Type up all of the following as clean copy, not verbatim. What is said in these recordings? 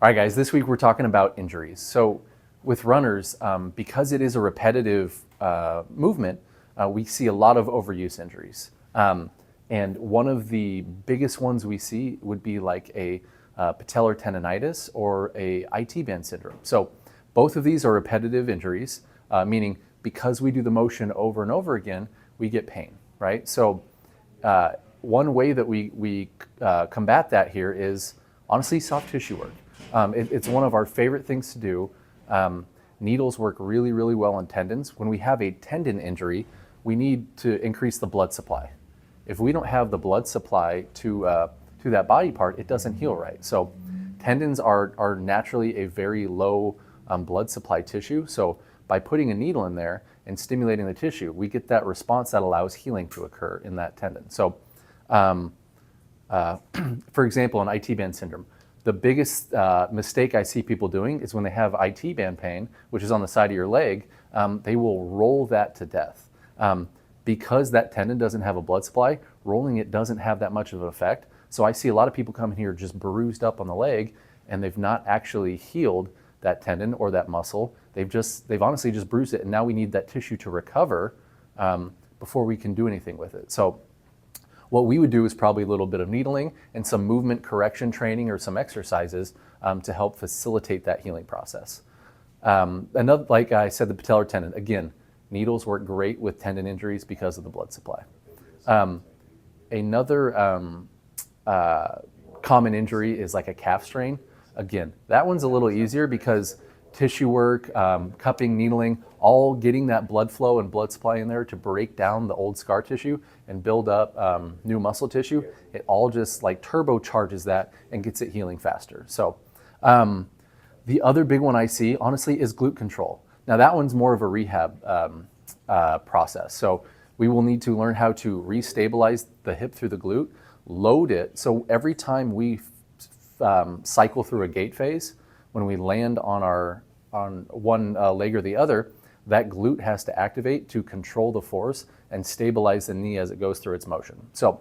All right, guys, this week we're talking about injuries. So with runners, because it is a repetitive movement, we see a lot of overuse injuries. And one of the biggest ones we see would be like a patellar tendonitis or a IT band syndrome. So both of these are repetitive injuries, meaning because we do the motion over and over again, we get pain, right? So one way that we combat that here is honestly soft tissue work. It's one of our favorite things to do. Needles work really, really well in tendons. When we have a tendon injury, we need to increase the blood supply. If we don't have the blood supply to that body part, it doesn't heal right. So tendons are naturally a very low blood supply tissue. So by putting a needle in there and stimulating the tissue, we get that response that allows healing to occur in that tendon. So for example, in IT band syndrome, the biggest mistake I see people doing is when they have IT band pain, which is on the side of your leg, they will roll that to death. Because that tendon doesn't have a blood supply, rolling it doesn't have that much of an effect. So I see a lot of people come in here just bruised up on the leg, and they've not actually healed that tendon or that muscle. They've honestly just bruised it, and now we need that tissue to recover before we can do anything with it. So what we would do is probably a little bit of needling and some movement correction training or some exercises to help facilitate that healing process. Another, like I said, the patellar tendon, again, needles work great with tendon injuries because of the blood supply. Another common injury is like a calf strain. Again, that one's a little easier because tissue work, cupping, needling, all getting that blood flow and blood supply in there to break down the old scar tissue and build up new muscle tissue. It all just like turbocharges that and gets it healing faster. So the other big one I see, honestly, is glute control. Now that one's more of a rehab process. So we will need to learn how to restabilize the hip through the glute, load it. So every time we cycle through a gait phase, when we land on one leg or the other, that glute has to activate to control the force and stabilize the knee as it goes through its motion. So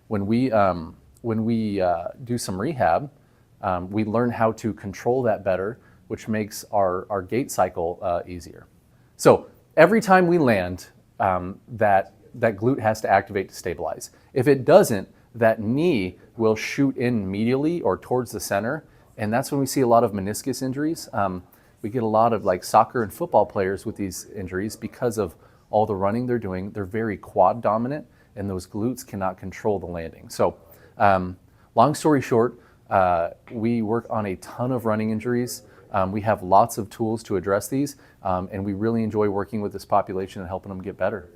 when we do some rehab, we learn how to control that better, which makes our gait cycle easier. So every time we land, that glute has to activate to stabilize. If it doesn't, that knee will shoot in medially or towards the center, and that's when we see a lot of meniscus injuries. We get a lot of like soccer and football players with these injuries because of all the running they're doing. They're very quad dominant, and those glutes cannot control the landing. So long story short, we work on a ton of running injuries. We have lots of tools to address these, and we really enjoy working with this population and helping them get better.